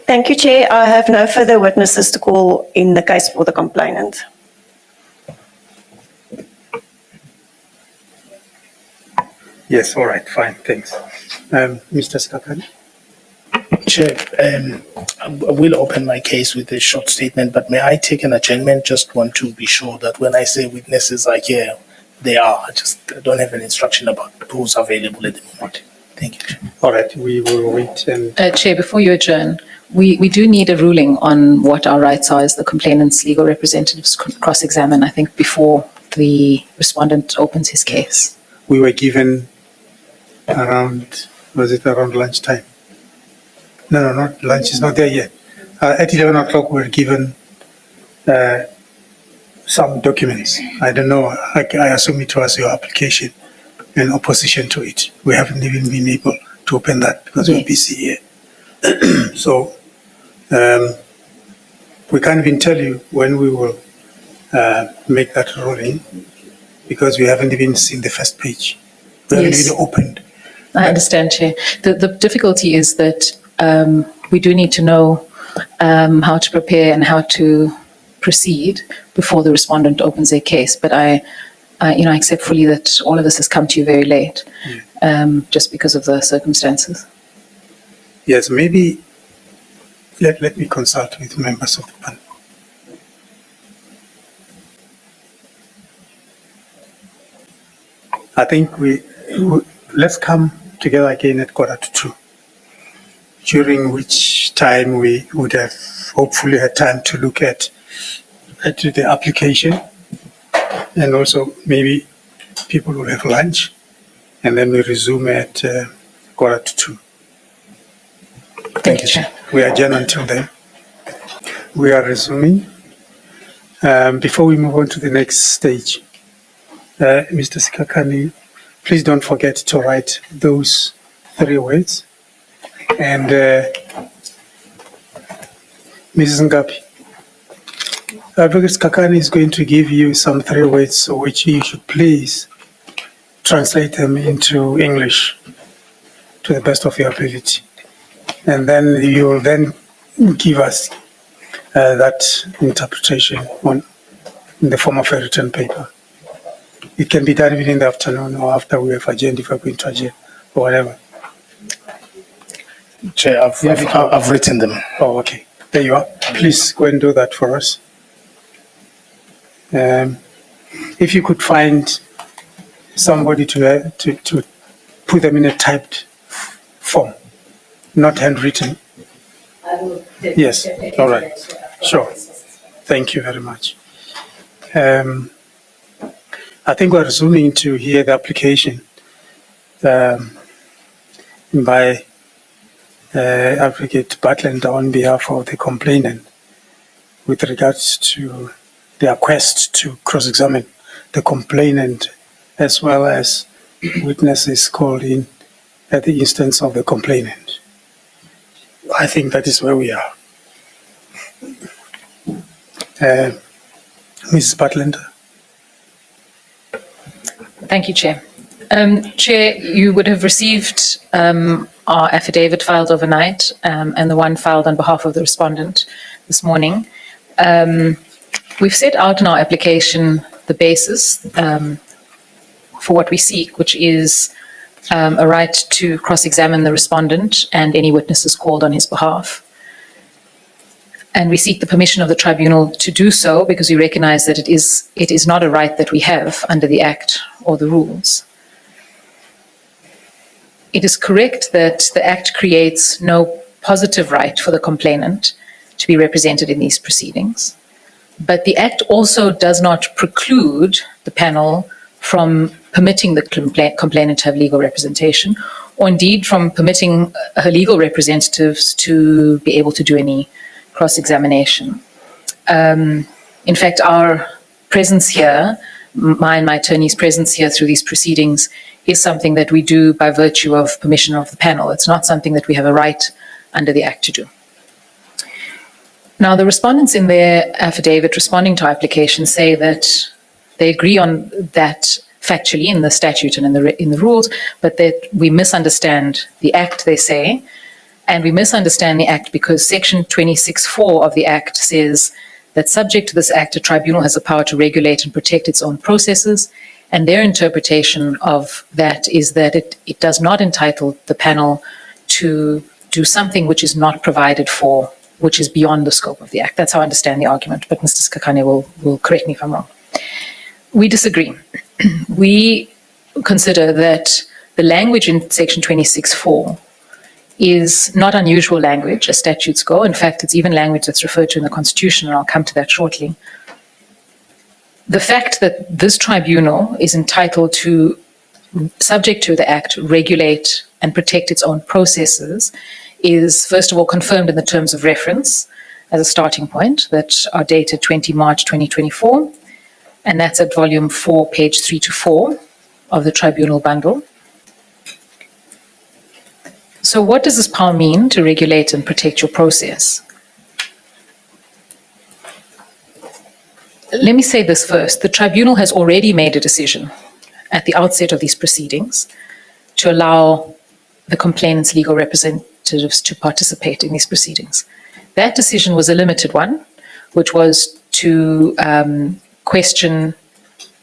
Thank you, Chair. I have no further witnesses to call in the case for the complainant. Yes, all right, fine, thanks. Mr. Skakani? Chair, I will open my case with a short statement, but may I take an adjournment? Just want to be sure that when I say witnesses are here, they are. I don't have an instruction about who's available at the moment. Thank you, Chair. All right, we will wait. And Chair, before you adjourn, we do need a ruling on what our rights are as the complainant's legal representatives cross-examine, I think, before the respondent opens his case. we were given around, was it around lunchtime? No, not lunch is not there yet. At 11 o'clock, we were given some documents. I don't know, I assume it was your application and opposition to it. We haven't even been able to open that because we're busy here. So we can't even tell you when we will make that ruling because we haven't even seen the first page. We haven't even opened. I understand, Chair. The difficulty is that we do need to know how to prepare and how to proceed before the respondent opens their case. But I accept fully that all of this has come to you very late, just because of the circumstances. Yes, maybe let me consult with members of the panel. I think let's come together again at 1:45, during which time we would have hopefully had time to look at the application, and also maybe people will have lunch, and then we resume at 1:45. Thank you, Chair. We adjourn until then. We are resuming. Before we move on to the next stage, Mr. Sikakani, please don't forget to write those 3 words. And Mrs. Ngoepe, Advocate Sikakani is going to give you some 3 words which you should please translate them into English to the best of your ability. And then you will then give us that interpretation in the form of a written paper. It can be done even in the afternoon or after we have adjourned, if we're going to adjourn or whatever. Chair, I've written them. Oh, okay. There you are. Please go and do that for us. If you could find somebody to put them in a typed form, not handwritten. I will. Yes. All right. Sure. Thank you very much. I think we're resuming to hear the application by Advocate Butland on behalf of the complainant with regards to their quest to cross-examine the complainant as well as witnesses called in at the instance of the complainant. I think that is where we are. Mrs. Butland. Thank you, Chair. Chair, you would have received our affidavit filed overnight and the one filed on behalf of the respondent this morning. We've set out in our application the basis for what we seek, which is a right to cross-examine the respondent and any witnesses called on his behalf. And we seek the permission of the tribunal to do so because we recognize that it is not a right that we have under the Act or the rules. It is correct that the Act creates no positive right for the complainant to be represented in these proceedings. But the Act also does not preclude the panel from permitting the complainant to have legal representation, or indeed from permitting her legal representatives to be able to do any cross-examination. In fact, our presence here, my and my attorney's presence here through these proceedings, is something that we do by virtue of permission of the panel. It's not something that we have a right under the Act to do. Now, the respondents in their affidavit responding to our application say that they agree on that factually in the statute and in the rules, but that we misunderstand the Act, they say, And we misunderstand the Act because Section 26(4) of the Act says that subject to this Act, a tribunal has the power to regulate and protect its own processes. And their interpretation of that is that it does not entitle the panel to do something which is not provided for, which is beyond the scope of the Act. That's how I understand the argument, but Mr. Skakane will correct me if I'm wrong. We disagree. We consider that the language in Section 26(4) is not unusual language as statutes go. In fact, it's even language that's referred to in the Constitution, and I'll come to that shortly. The fact that this tribunal is entitled to, subject to the Act, regulate and protect its own processes is, first of all, confirmed in the terms of reference as a starting point that are dated 20 March 2024, and that's at volume 4, page 3 to 4 of the tribunal bundle. So what does this power mean to regulate and protect your process? Let me say this first. The tribunal has already made a decision at the outset of these proceedings to allow the complainant's legal representatives to participate in these proceedings. That decision was a limited one, which was to question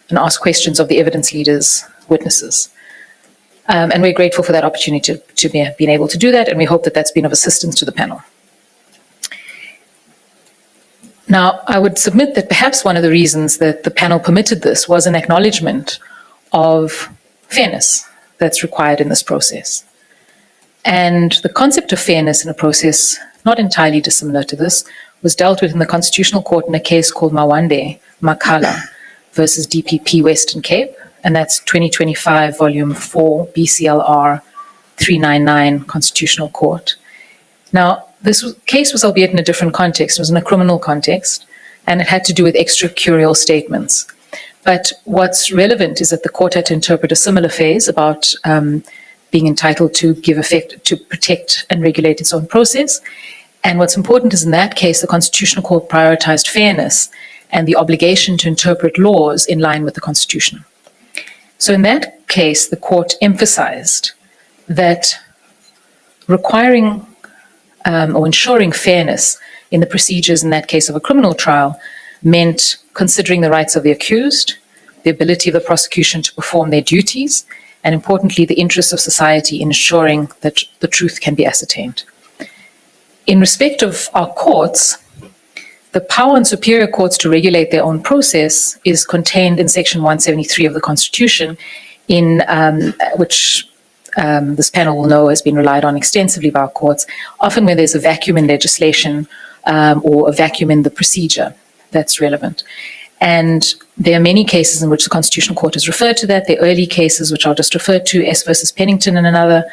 and ask questions of the evidence leaders, witnesses. And we're grateful for that opportunity to be able to do that, and we hope that that's been of assistance to the panel. Now, I would submit that perhaps one of the reasons that the panel permitted this was an acknowledgement of fairness that's required in this process. And the concept of fairness in a process, not entirely dissimilar to this, was dealt with in the Constitutional Court in a case called Mawande Makala versus DPP Western Cape, and that's 2025, volume 4, BCLR 399, Constitutional Court. Now, case was albeit in a different context. It was in a criminal context, and it had to do with extracurrial statements. But what's relevant is that the court had to interpret a similar phase about being entitled to give effect, to protect and regulate its own process. And what's important is in that case, the Constitutional Court prioritized fairness and the obligation to interpret laws in line with the Constitution. So in that case, the court emphasized that requiring or ensuring fairness in the procedures in that case of a criminal trial meant considering the rights of the accused, the ability of the prosecution to perform their duties, and importantly, the interests of society in ensuring that the truth can be ascertained. In respect of our courts, the power in superior courts to regulate their own process is contained in Section 173 of the Constitution, in which this panel will know has been relied on extensively by our courts, often where there's a vacuum in legislation or a vacuum in the procedure that's relevant. And there are many cases in which the Constitutional Court has referred to that. There are early cases which I'll just refer to, S versus Pennington and another,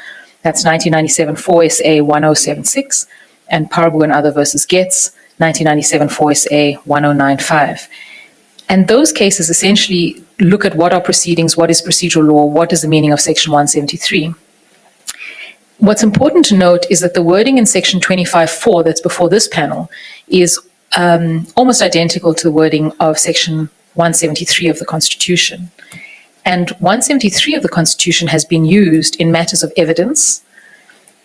that's 1997 4 SA 1076, and Parabu and other versus Getz, 1997 4 SA 1095. And those cases essentially look at what are proceedings, what is procedural law, what is the meaning of Section 173. What's important to note is that the wording in Section 25(4) that's before this panel is almost identical to the wording of Section 173 of the Constitution. And 173 of the Constitution has been used in matters of evidence,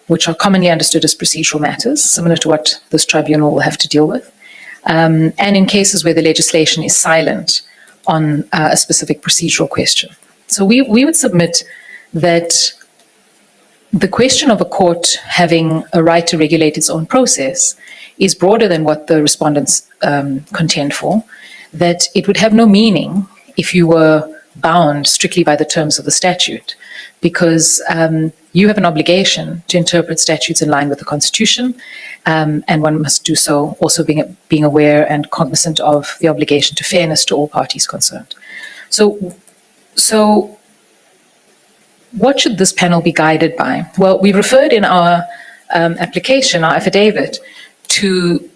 which are commonly understood as procedural matters, similar to what this tribunal will have to deal with, and in cases where the legislation is silent on a specific procedural question. So we would submit that the question of a court having a right to regulate its own process is broader than what the respondents contend for, that it would have no meaning if you were bound strictly by the terms of the statute, because you have an obligation to interpret statutes in line with the Constitution, and one must do so also being aware and cognizant of the obligation to fairness to all parties concerned. So what should this panel be guided by? Well, we referred in our application, our affidavit, to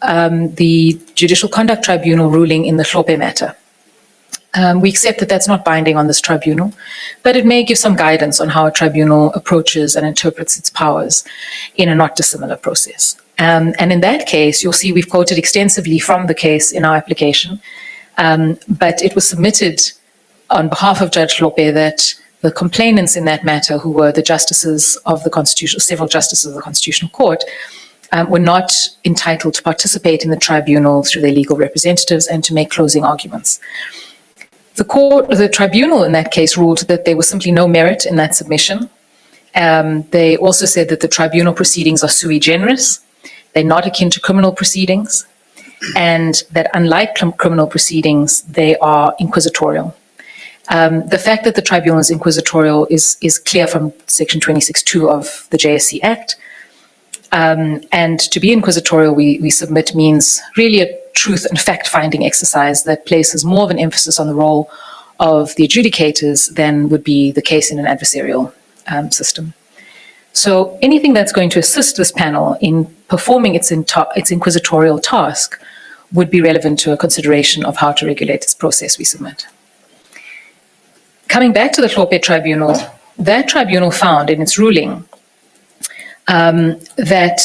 the Judicial Conduct Tribunal ruling in the Ngoepe matter. We accept that that's not binding on this tribunal, but it may give some guidance on how a tribunal approaches and interprets its powers in a not dissimilar process. And in that case, you'll see we've quoted extensively from the case in our application, but it was submitted on behalf of Judge Ngoepe that the complainants in that matter, who were the justices of the Constitutional, several justices of the Constitutional Court, were not entitled to participate in the tribunal through their legal representatives and to make closing arguments. The tribunal in that case ruled that there was simply no merit in that submission. They also said that the tribunal proceedings are sui generis, they're not akin to criminal proceedings, and that unlike criminal proceedings, they are inquisitorial. The fact that the tribunal is inquisitorial is clear from Section 26(2) of the JSC Act. And to be inquisitorial, we submit, means really a truth and fact-finding exercise that places more of an emphasis on the role of the adjudicators than would be the case in an adversarial system. So anything that's going to assist this panel in performing its inquisitorial task would be relevant to a consideration of how to regulate its process, we submit. Coming back to the Ngoepe Tribunal, that tribunal found in its ruling that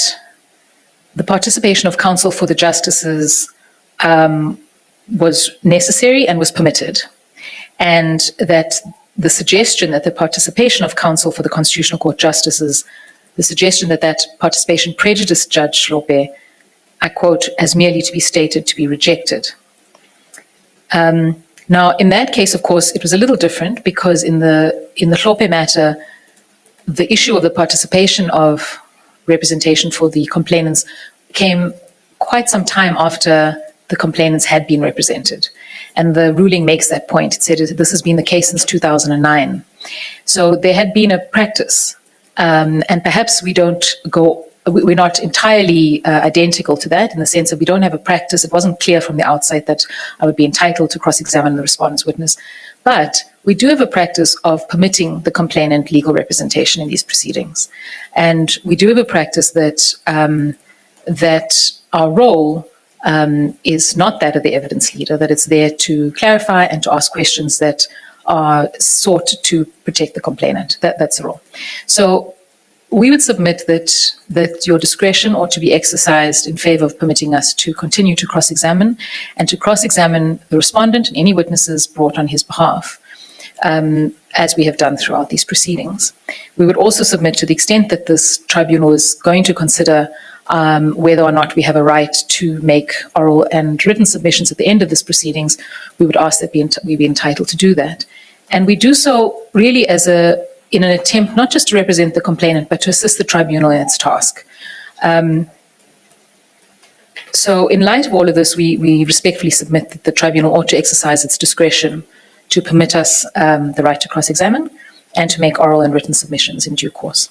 the participation of counsel for the justices was necessary and was permitted, and that the suggestion that the participation of counsel for the Constitutional Court justices, the suggestion that that participation prejudiced Judge Ngoepe, I quote, as merely to be stated to be rejected. Now, in that case, of course, it was a little different because in the Ngoepe matter, the issue of the participation of representation for the complainants came quite some time after the complainants had been represented. And the ruling makes that point. It said this has been the case since 2009. So there had been a practice, and perhaps we're not entirely identical to that in the sense that we don't have a practice. It wasn't clear from the outset that I would be entitled to cross-examine the respondent's witness. But we do have a practice of permitting the complainant legal representation in these proceedings. And we do have a practice that our role is not that of the evidence leader, that it's there to clarify and to ask questions that are sought to protect the complainant. That's the role. So we would submit that your discretion ought to be exercised in favor of permitting us to continue to cross-examine and to cross-examine the respondent and any witnesses brought on his behalf, as we have done throughout these proceedings. We would also submit, to the extent that this tribunal is going to consider whether or not we have a right to make oral and written submissions at the end of this proceedings, we would ask that we be entitled to do that. And we do so really in an attempt not just to represent the complainant, but to assist the tribunal in its task. So in light of all of this, we respectfully submit that the tribunal ought to exercise its discretion to permit us the right to cross-examine and to make oral and written submissions in due course.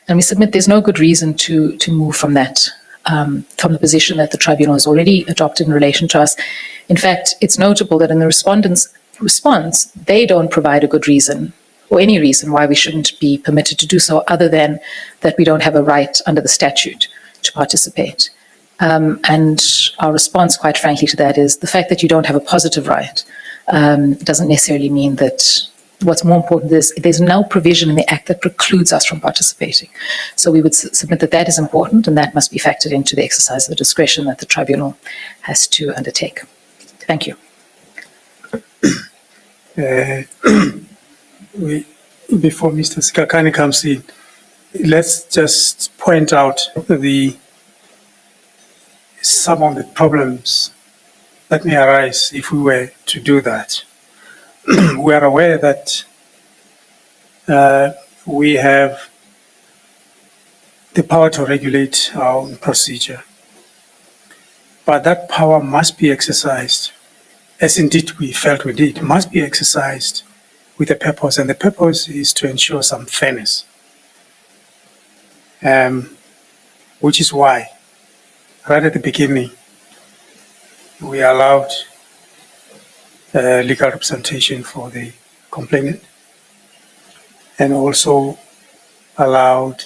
And we submit there's no good reason to move from that, from the position that the tribunal has already adopted in relation to us. In fact, it's notable that in the respondent's response, they don't provide a good reason or any reason why we shouldn't be permitted to do so, other than that we don't have a right under the statute to participate. And our response, quite frankly, to that is the fact that you don't have a positive right doesn't necessarily mean that. What's more important is there's no provision in the Act that precludes us from participating. So we would submit that is important, and that must be factored into the exercise of the discretion that the tribunal has to undertake. Thank you. Before Mr. Sikakane comes in, let's just point out some of the problems that may arise if we were to do that. We are aware that we have the power to regulate our own procedure, but that power must be exercised, as indeed we felt we did, must be exercised with a purpose, and the purpose is to ensure some fairness, which is why right at the beginning we allowed legal representation for the complainant, and also allowed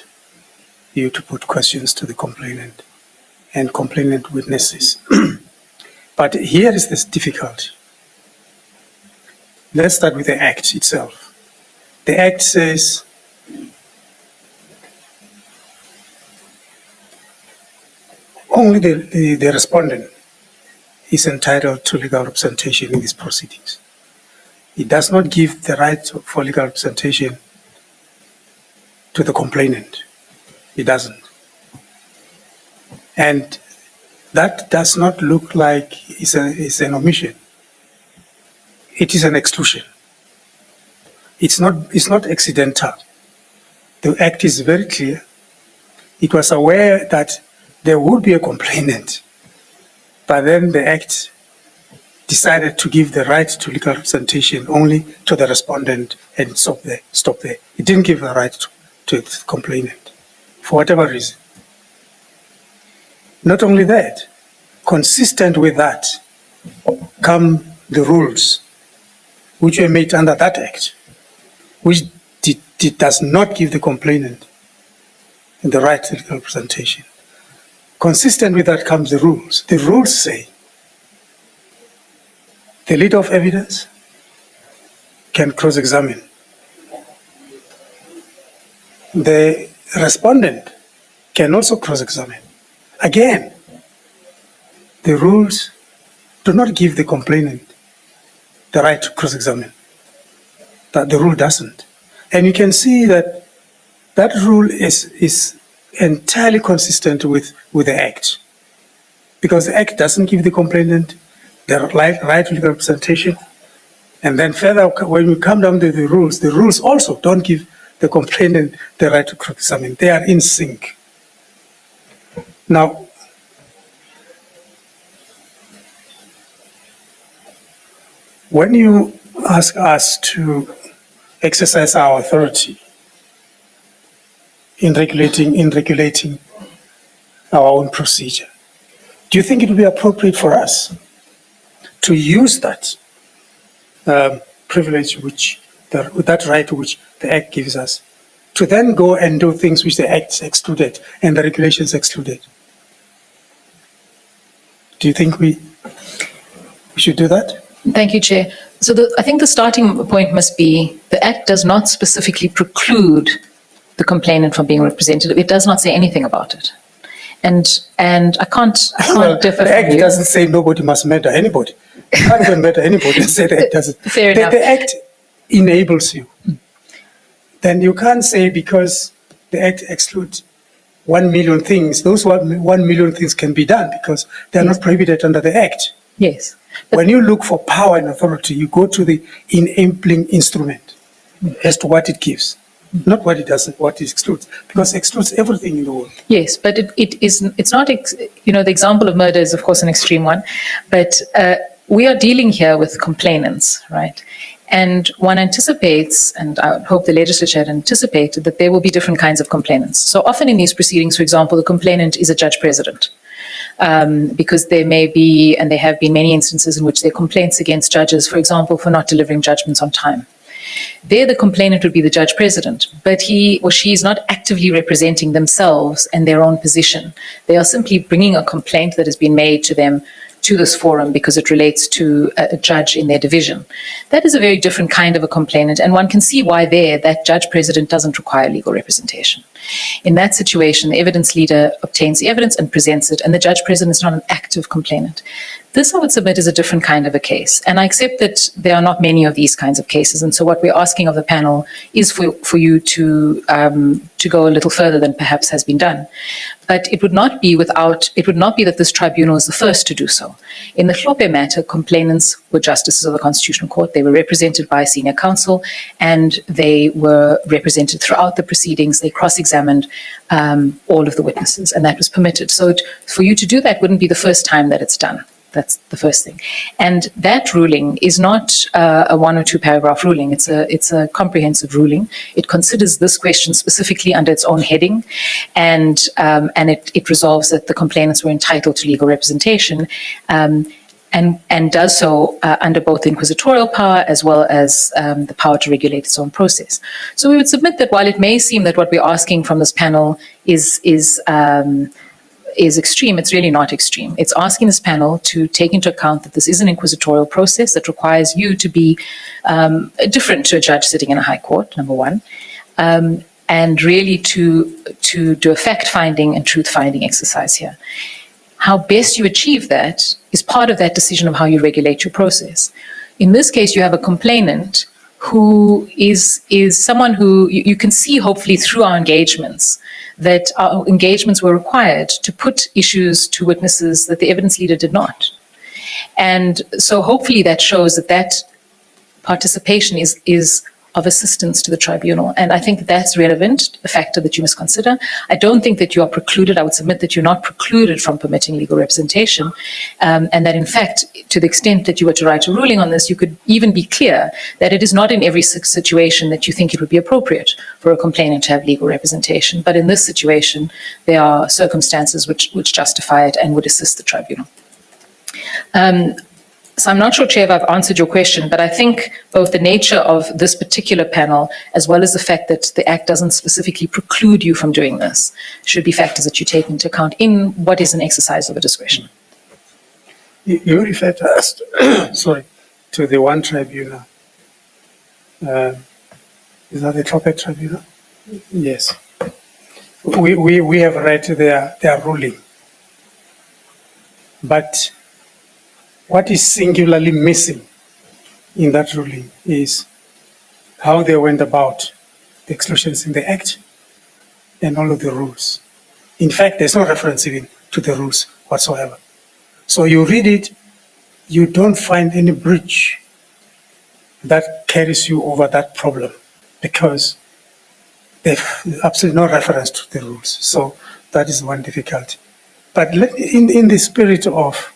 you to put questions to the complainant and complainant witnesses. But here is this difficulty. Let's start with the Act itself. The Act says only the respondent is entitled to legal representation in these proceedings. it does not give the right for legal representation to the complainant. It doesn't. And that does not look like it's an omission. It is an exclusion. It's not accidental. The Act is very clear. It was aware that there would be a complainant, but then the Act decided to give the right to legal representation only to the respondent and stop there. It didn't give the right to the complainant, for whatever reason. Not only that, consistent with that come the rules which were made under that Act, which does not give the complainant the right to legal representation. Consistent with that comes the rules. The rules say the leader of evidence can cross-examine. The respondent can also cross-examine. Again, the rules do not give the complainant the right to cross-examine. That the rule doesn't. And you can see that that rule is entirely consistent with the Act, because the Act doesn't give the complainant the right to legal representation. And then further, when we come down to the rules also don't give the complainant the right to cross-examine. They are in sync. Now, when you ask us to exercise our authority in regulating our own procedure, do you think it would be appropriate for us to use that privilege, that right which the Act gives us, to then go and do things which the Act excluded and the regulations excluded? Do you think we should do that? Thank you, Chair. So I think the starting point must be the Act does not specifically preclude the complainant from being represented. It does not say anything about it. And I can't differ the from Act you. doesn't say nobody must murder anybody. You can't even murder anybody and say the Act doesn't. Fair enough. The Act enables you. Then you can't say because the Act excludes 1 million things, those 1 million things can be done because they are not prohibited under the Act. Yes. When you look for power and authority, you go to the enabling instrument as to what it gives, not what it doesn't, what it excludes, because it excludes everything in the world. Yes, but it's not, the example of murder is of course an extreme one, but we are dealing here with complainants, right? And one anticipates, and I hope the legislature had anticipated, that there will be different kinds of complainants. So often in these proceedings, for example, the complainant is a judge president. Because there may be, and there have been many instances in which there are complaints against judges, for example, for not delivering judgments on time. There, the complainant would be the judge president, but he or she is not actively representing themselves and their own position. They are simply bringing a complaint that has been made to them to this forum because it relates to a judge in their division. That is a very different kind of a complainant, and one can see why there that judge president doesn't require legal representation. In that situation, the evidence leader obtains the evidence and presents it, and the judge president is not an active complainant. This, I would submit, is a different kind of a case, and I accept that there are not many of these kinds of cases, and so what we're asking of the panel is for you to go a little further than perhaps has been done. But it would not be that this tribunal is the first to do so. In the Ngoepe matter, complainants were justices of the Constitutional Court. They were represented by senior counsel, and they were represented throughout the proceedings. They cross-examined all of the witnesses, and that was permitted. So for you to do that wouldn't be the first time that it's done. That's the first thing. And that ruling is not a 1 or 2 paragraph ruling. It's a comprehensive ruling. It considers this question specifically under its own heading, and it resolves that the complainants were entitled to legal representation, and does so under both inquisitorial power as well as the power to regulate its own process. So we would submit that while it may seem that what we're asking from this panel is extreme, it's really not extreme. It's asking this panel to take into account that this is an inquisitorial process that requires you to be different to a judge sitting in a high court, number one, and really to do a fact-finding and truth-finding exercise here. How best you achieve that is part of that decision of how you regulate your process. In this case, you have a complainant who is someone who you can see, hopefully, through our engagements, that our engagements were required to put issues to witnesses that the evidence leader did not. And so hopefully that shows that participation is of assistance to the tribunal. And I think that's relevant, a factor that you must consider. I don't think that you are precluded. I would submit that you're not precluded from permitting legal representation. And that in fact, to the extent that you were to write a ruling on this, you could even be clear that it is not in every situation that you think it would be appropriate for a complainant to have legal representation. But in this situation, there are circumstances which justify it and would assist the tribunal. So I'm not sure, Chair, if I've answered your question, but I think both the nature of this particular panel, as well as the fact that the Act doesn't specifically preclude you from doing this, should be factors that you take into account in what is an exercise of a discretion. You referred us, to the one tribunal. Is that the Tropic Tribunal? Yes. We have read their ruling. But what is singularly missing in that ruling is how they went about the exclusions in the Act and all of the rules. In fact, there's no reference even to the rules whatsoever. So you read it, you don't find any breach that carries you over that problem because there's absolutely no reference to the rules. So that is one difficulty. But in the spirit of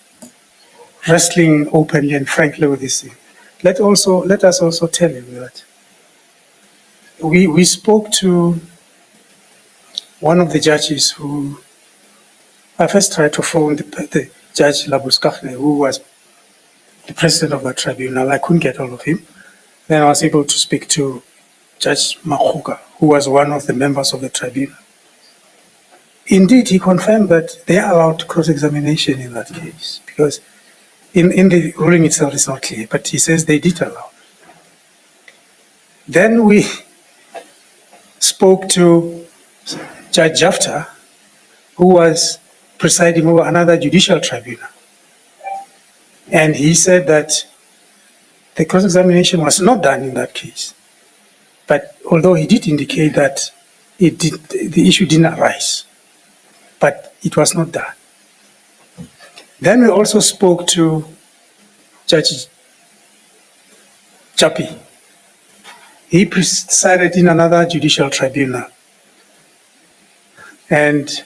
wrestling openly and frankly with this thing, let us also tell you that we spoke to one of the judges who I first tried to phone the Judge Labuskachne, who was the president of that tribunal. I couldn't get hold of him. Then I was able to speak to Judge Makhuka, who was one of the members of the tribunal. Indeed, he confirmed that they allowed cross-examination in that case because in the ruling itself it's not clear, but he says they did allow. Then we spoke to Judge Jafta, who was presiding over another judicial tribunal. And he said that the cross-examination was not done in that case. But although he did indicate that the issue didn't arise, but it was not done. Then we also spoke to Judge Chapi. He presided in another judicial tribunal. And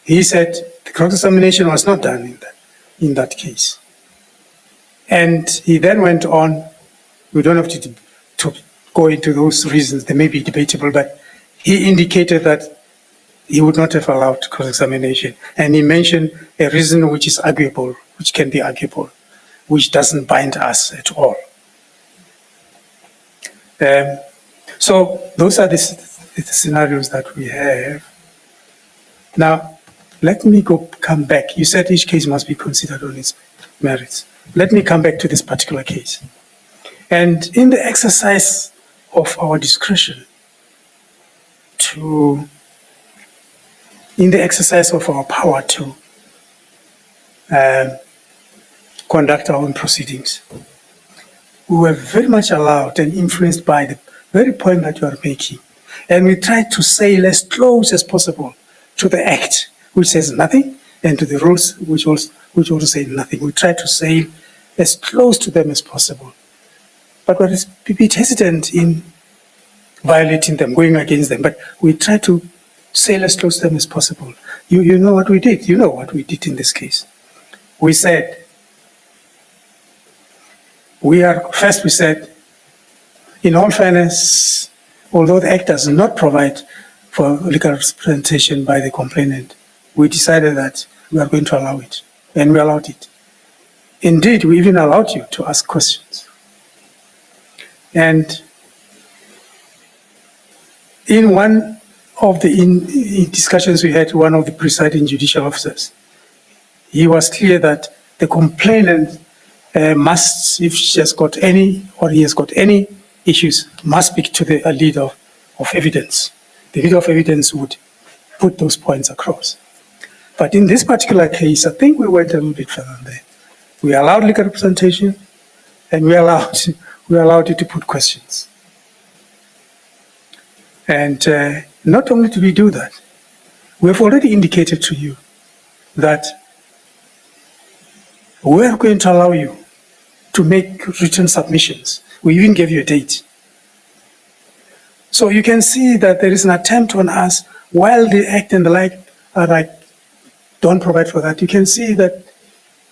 he said the cross-examination was not done in that case. And he then went on, we don't have to go into those reasons, they may be debatable, but he indicated that he would not have allowed cross-examination. And he mentioned a reason which is arguable, which can be arguable, which doesn't bind us at all. So those are the scenarios that we have. Now, let me come back. You said each case must be considered on its merits. Let me come back to this particular case. And in the exercise of our discretion in the exercise of our power to conduct our own proceedings, we were very much allowed and influenced by the very point that you are making. And we tried to sail as close as possible to the Act, which says nothing, and to the rules, which also say nothing. We tried to sail as close to them as possible. But we're a bit hesitant in violating them, going against them. But we try to sail as close to them as possible. You know what we did. You know what we did in this case. We said, we said, in all fairness, although the Act does not provide for legal representation by the complainant, we decided that we are going to allow it, and we allowed it. Indeed, we even allowed you to ask questions. And in one of the discussions we had, one of the presiding judicial officers, he was clear that the complainant must, if she has got any, or he has got any issues, must speak to the leader of evidence. The leader of evidence would put those points across. But in this particular case, I think we went a little bit further than that. We allowed legal representation, and we allowed you to put questions. And not only did we do that, we have already indicated to you that we are going to allow you to make written submissions. We even gave you a date. So you can see that there is an attempt on us, while the Act and the like are like, don't provide for that. You can see that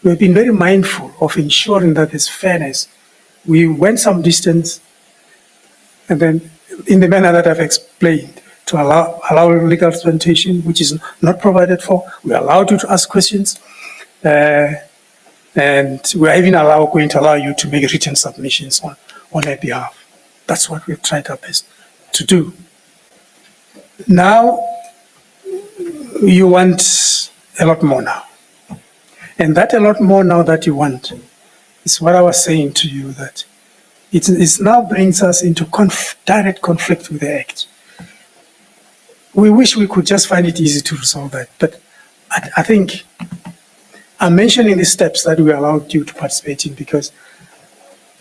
we've been very mindful of ensuring that there's fairness. We went some distance, and then in the manner that I've explained, to allow legal representation, which is not provided for. We allowed you to ask questions, and we are even going to allow you to make written submissions on their behalf. That's what we've tried our best to do. Now, you want a lot more now. And that a lot more now that you want is what I was saying to you, that it now brings us into direct conflict with the Act. We wish we could just find it easy to resolve that, but I think I'm mentioning the steps that we allowed you to participate in because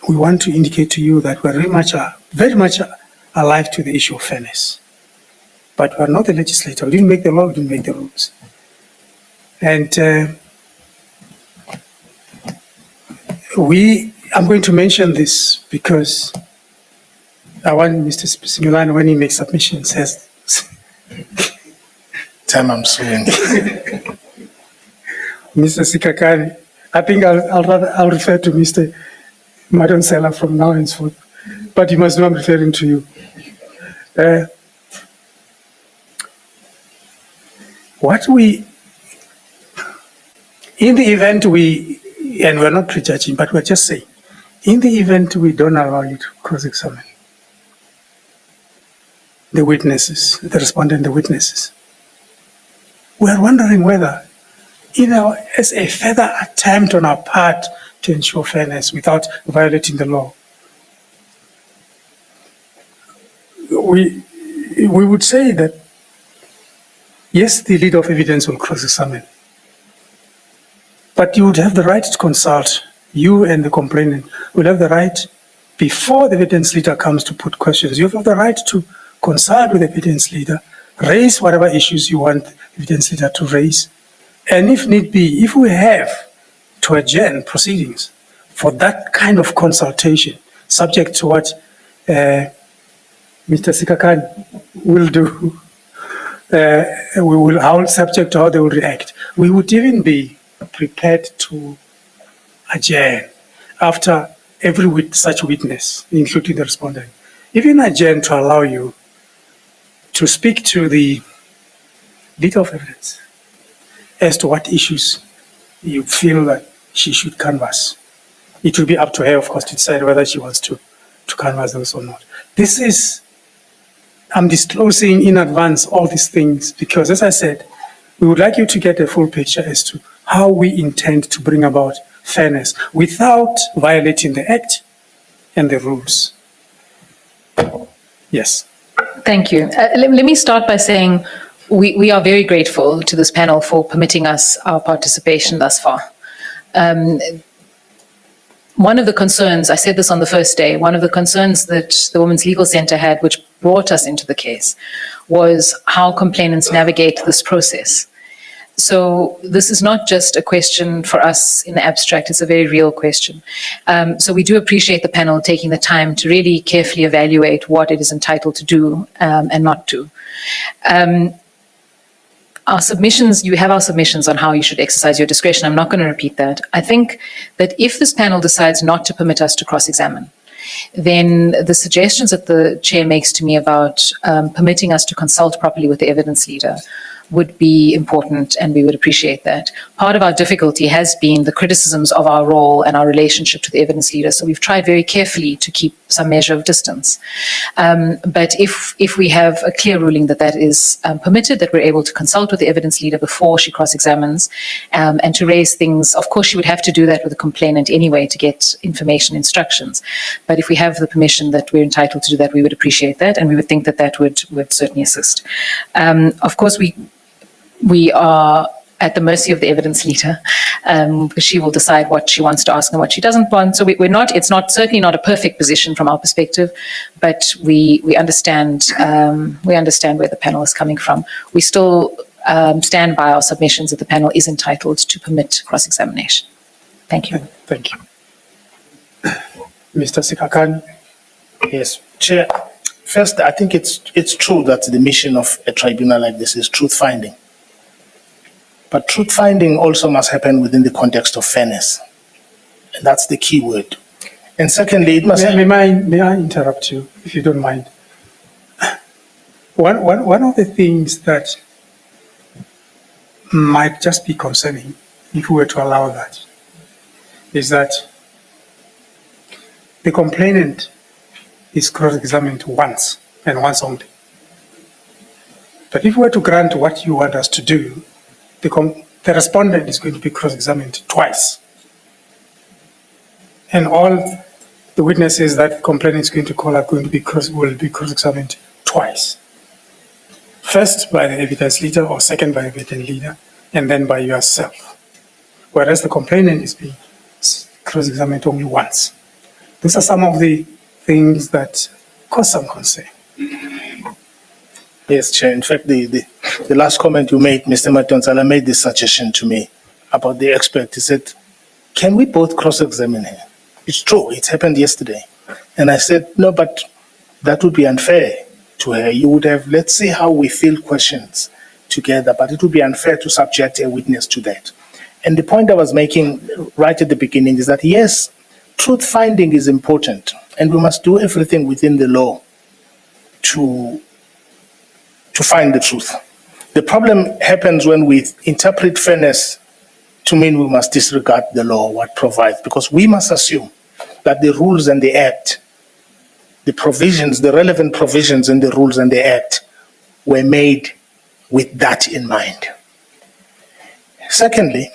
we want to indicate to you that we're very much alive to the issue of fairness. But we're not the legislator. We didn't make the law, we didn't make the rules. And I'm going to mention this because I want Mr. Simulano, when he makes submissions, says, Time I'm suing. Mr. Sikakani, I think I'll refer to Mr. Madonsela from now henceforth, but you must know I'm referring to you. In the event and we're not prejudging, but we're just saying, in the event we don't allow you to cross-examine the witnesses, the respondent, the witnesses, we are wondering whether, as a further attempt on our part to ensure fairness without violating the law, we would say that, yes, the leader of evidence will cross-examine, but you would have the right to consult. You and the complainant will have the right, before the evidence leader comes to put questions, you have the right to consult with the evidence leader, raise whatever issues you want the evidence leader to raise, and if need be, if we have to adjourn proceedings for that kind of consultation, subject to what Mr. Sikakan will do, subject to how they will react. We would even be prepared to adjourn after every such witness, including the respondent, even adjourn to allow you to speak to the leader of evidence as to what issues you feel that she should canvass. It will be up to her, of course, to decide whether she wants to canvass those or not. I'm disclosing in advance all these things because, as I said, we would like you to get a full picture as to how we intend to bring about fairness without violating the Act and the rules. Yes. Thank you. Let me start by saying we are very grateful to this panel for permitting us our participation thus far. One of the concerns, I said this on the first day, one of the concerns that the Women's Legal Center had, which brought us into the case, was how complainants navigate this process. So this is not just a question for us in the abstract, it's a very real question. So we do appreciate the panel taking the time to really carefully evaluate what it is entitled to do and not do. Our submissions, you have our submissions on how you should exercise your discretion. I'm not going to repeat that. I think that if this panel decides not to permit us to cross-examine, then the suggestions that the chair makes to me about permitting us to consult properly with the evidence leader would be important, and we would appreciate that. Part of our difficulty has been the criticisms of our role and our relationship to the evidence leader, so we've tried very carefully to keep some measure of distance. But if we have a clear ruling that that is permitted, that we're able to consult with the evidence leader before she cross-examines, and to raise things, of course she would have to do that with the complainant anyway to get information instructions. But if we have the permission that we're entitled to do that, we would appreciate that, and we would think that that would certainly assist. Of course, we are at the mercy of the evidence leader, because she will decide what she wants to ask and what she doesn't want. So it's certainly not a perfect position from our perspective, but we understand where the panel is coming from. We still stand by our submissions that the panel is entitled to permit cross-examination. Thank you. Thank you. Mr. Sikakani. Yes, Chair. First, I think it's true that the mission of a tribunal like this is truth-finding. But truth-finding also must happen within the context of fairness. And that's the key word. And secondly, it must... May I interrupt you, if you don't mind? One of the things that might just be concerning, if we were to allow that, is that the complainant is cross-examined once, and once only. But if we were to grant what you want us to do, the respondent is going to be cross-examined twice. And all the witnesses that the complainant is going to call will be cross-examined twice. First by the evidence leader, or second by the evidence leader, and then by yourself. Whereas the complainant is being cross-examined only once. These are some of the things that cause some concern. Yes, Chair. In fact, the last comment you made, Mr. Matonsala, made this suggestion to me about the expert. He said, can we both cross-examine her? It's true, it happened yesterday. And I said, no, but that would be unfair to her. You would have, let's see how we field questions together, but it would be unfair to subject a witness to that. And the point I was making right at the beginning is that, yes, truth-finding is important, and we must do everything within the law to find the truth. The problem happens when we interpret fairness to mean we must disregard the law, what provides, because we must assume that the rules and the act, the provisions, the relevant provisions in the rules and the act were made with that in mind. Secondly,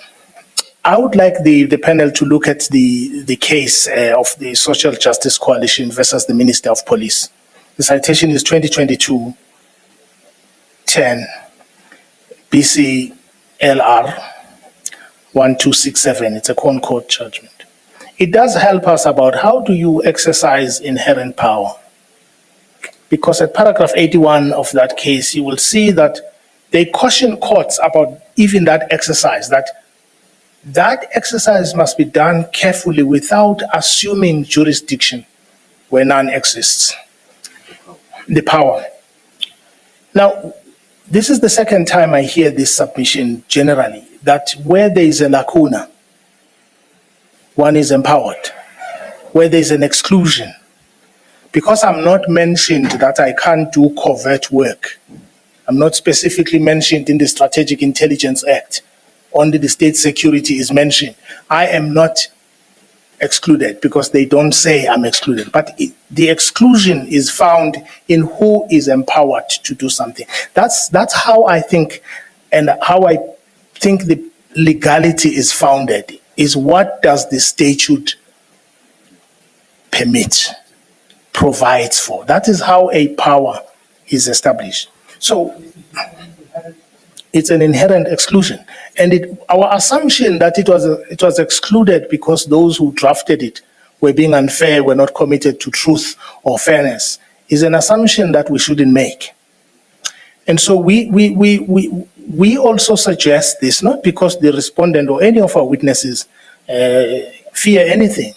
I would like the panel to look at the case of the Social Justice Coalition versus the Minister of Police. The citation is 2022-10 BCLR 1267. It's a Court judgment. It does help us about how do you exercise inherent power. Because at paragraph 81 of that case, you will see that they caution courts about even that exercise, that exercise must be done carefully without assuming jurisdiction where none exists. The power. Now, this is the second time I hear this submission generally, that where there is a lacuna, one is empowered. Where there is an exclusion, because I'm not mentioned that I can't do covert work, I'm not specifically mentioned in the Strategic Intelligence Act, only the state security is mentioned. I am not excluded because they don't say I'm excluded, but the exclusion is found in who is empowered to do something. That's how I think, and how I think the legality is founded, is what does the statute permit, provides for. That is how a power is established. So it's an inherent exclusion. And our assumption that it was excluded because those who drafted it were being unfair, were not committed to truth or fairness, is an assumption that we shouldn't make. And so we also suggest this, not because the respondent or any of our witnesses fear anything,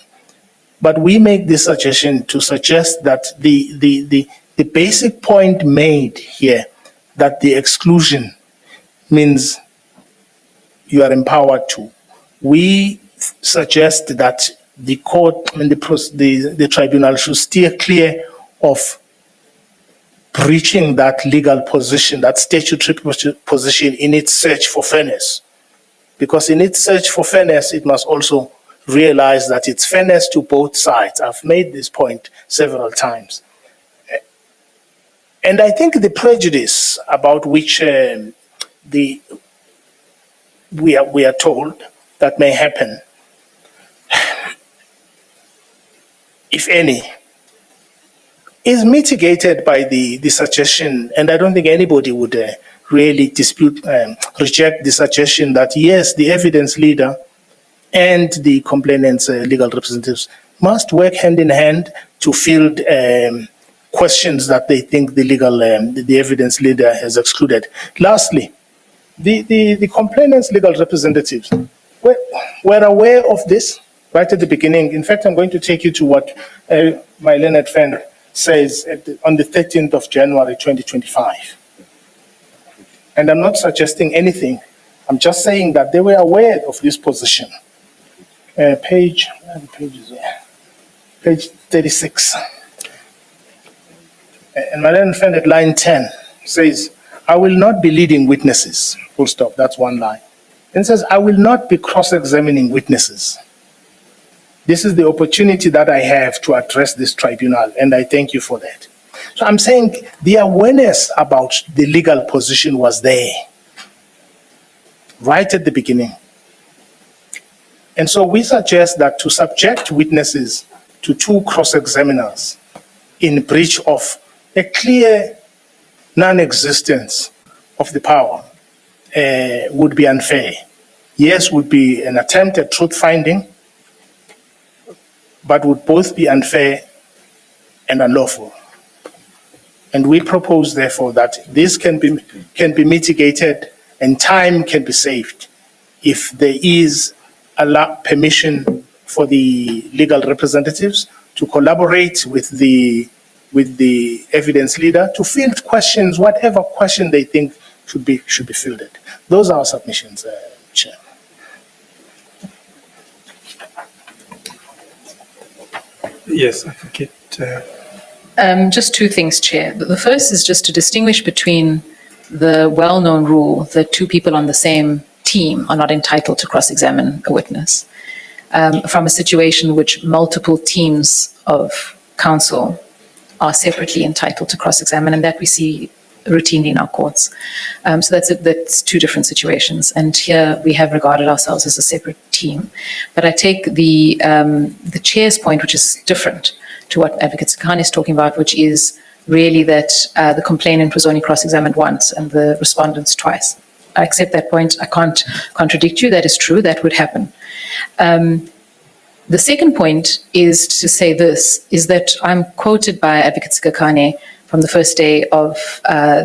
but we make this suggestion to suggest that the basic point made here, that the exclusion means you are empowered to. We suggest that the court and the tribunal should steer clear of breaching that legal position, that statutory position in its search for fairness. Because in its search for fairness, it must also realize that it's fairness to both sides. I've made this point several times. And I think the prejudice about which we are told that may happen, if any, is mitigated by the suggestion, and I don't think anybody would really reject the suggestion that yes, the evidence leader and the complainant's legal representatives must work hand in hand to field questions that they think the evidence leader has excluded. Lastly, the complainant's legal representatives were aware of this right at the beginning. In fact, I'm going to take you to what my learned friend says on the 13th of January 2025. And I'm not suggesting anything. I'm just saying that they were aware of this position. Page 36. And my learned friend at line 10 says, I will not be leading witnesses. Full stop. That's one line. And says, I will not be cross-examining witnesses. This is the opportunity that I have to address this tribunal, and I thank you for that. So I'm saying the awareness about the legal position was there right at the beginning. And so we suggest that to subject witnesses to two cross-examiners in breach of a clear non-existence of the power would be unfair. Yes, would be an attempt at truth-finding, but would both be unfair and unlawful. And we propose, therefore, that this can be mitigated and time can be saved if there is permission for the legal representatives to collaborate with the evidence leader to field questions, whatever question they think should be fielded. Those are our submissions, Chair. Yes, Advocate. Just two things, Chair. The first is just to distinguish between the well-known rule that two people on the same team are not entitled to cross-examine a witness from a situation in which multiple teams of counsel are separately entitled to cross-examine, and that we see routinely in our courts. So that's two different situations. And here we have regarded ourselves as a separate team. But I take the chair's point, which is different to what Advocate Sekane is talking about, which is really that the complainant was only cross-examined once and the respondents twice. I accept that point. I can't contradict you. That is true. That would happen. The second point is to say this, is that I'm quoted by Advocate Sekane from the first day of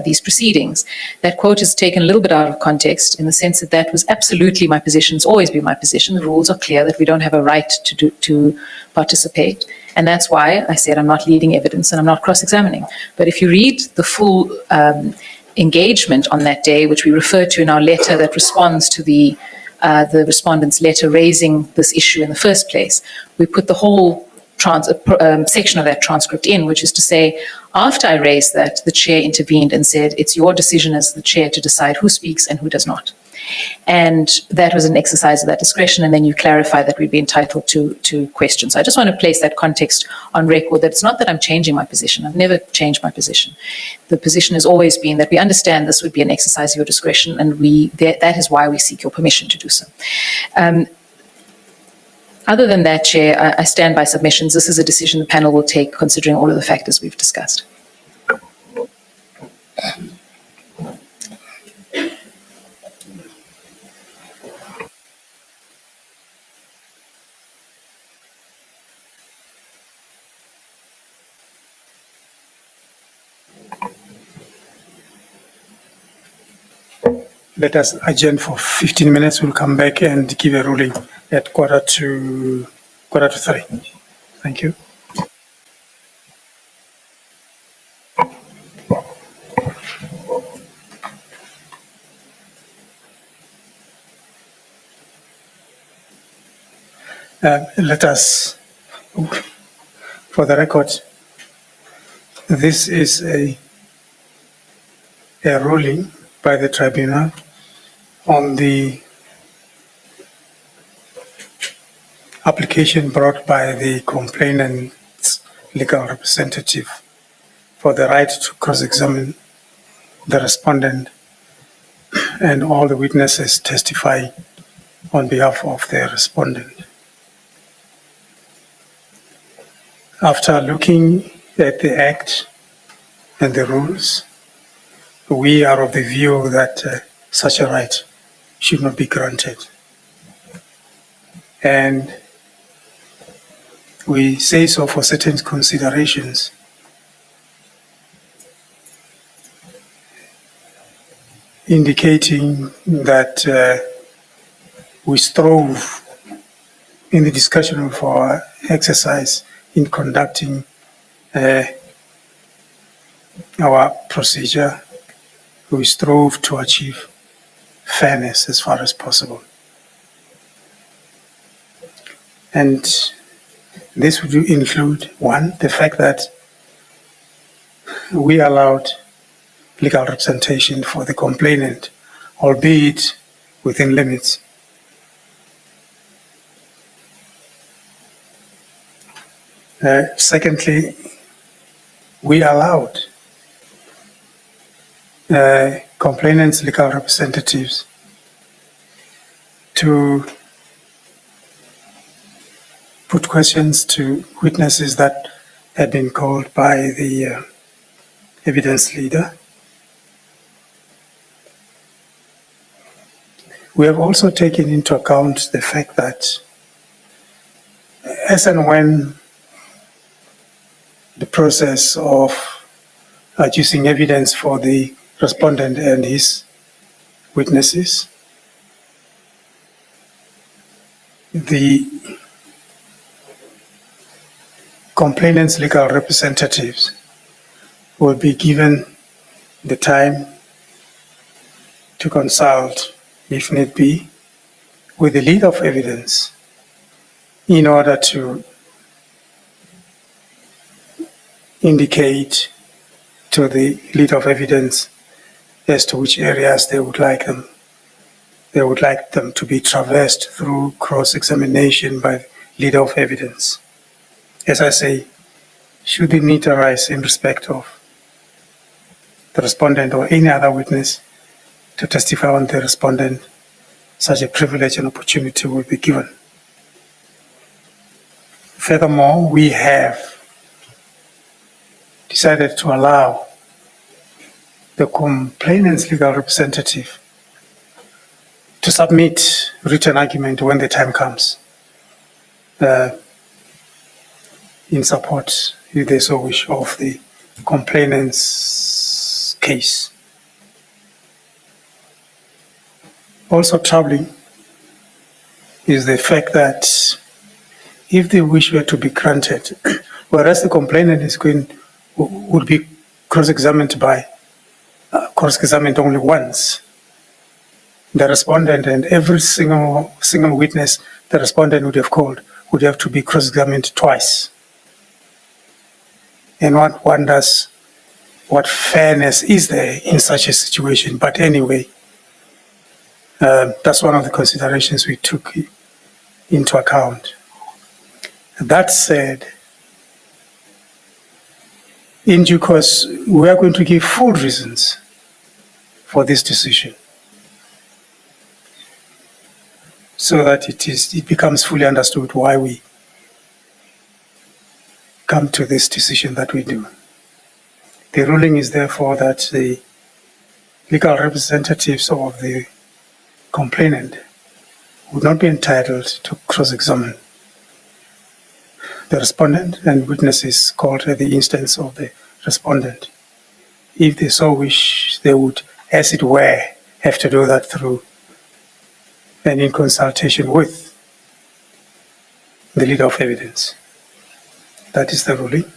these proceedings. That quote is taken a little bit out of context in the sense that that was absolutely my position. It's always been my position. The rules are clear that we don't have a right to participate. And that's why I said I'm not leading evidence and I'm not cross-examining. But if you read the full engagement on that day, which we refer to in our letter that responds to the respondent's letter raising this issue in the first place, we put the whole section of that transcript in, which is to say, after I raised that, the chair intervened and said, it's your decision as the chair to decide who speaks and who does not. And that was an exercise of that discretion, and then you clarify that we'd be entitled to questions. So I just want to place that context on record, that it's not that I'm changing my position. I've never changed my position. The position has always been that we understand this would be an exercise of your discretion, and that is why we seek your permission to do so. Other than that, Chair, I stand by submissions. This is a decision the panel will take considering all of the factors we've discussed. Let us adjourn for 15 minutes. We'll come back and give a ruling at quarter to 3. Thank you. Let us, for the record, this is a ruling by the tribunal on the application brought by the complainant's legal representative for the right to cross-examine the respondent and all the witnesses testify on behalf of the respondent. After looking at the Act and the rules, we are of the view that such a right should not be granted. And we say so for certain considerations. Indicating that we strove in the discussion of our exercise in conducting our procedure, we strove to achieve fairness as far as possible. And this would include, one, the fact that we allowed legal representation for the complainant, albeit within limits. Secondly, we allowed complainant's legal representatives to put questions to witnesses that had been called by the evidence leader. We have also taken into account the fact that as and when the process of adducing evidence for the respondent and his witnesses, the complainant's legal representatives will be given the time to consult, if need be, with the lead of evidence in order to indicate to the lead of evidence as to which areas they would like them to be traversed through cross-examination by lead of evidence. As I say, should the need arise in respect of the respondent or any other witness to testify on the respondent, such a privilege and opportunity will be given. Furthermore, we have decided to allow the complainant's legal representative to submit written argument when the time comes in support, if they so wish, of the complainant's case. Also troubling is the fact that if the wish were to be granted, whereas the complainant would be cross-examined only once, the respondent and every single witness the respondent would have called would have to be cross-examined twice. And one wonders what fairness is there in such a situation. But anyway, that's one of the considerations we took into account. That said, in due course, we are going to give full reasons for this decision, so that it becomes fully understood why we come to this decision that we do. The ruling is therefore that the legal representatives of the complainant would not be entitled to cross-examine the respondent and witnesses called at the instance of the respondent. If they so wish, they would, as it were, have to do that through and in consultation with the leader of evidence. That is the ruling.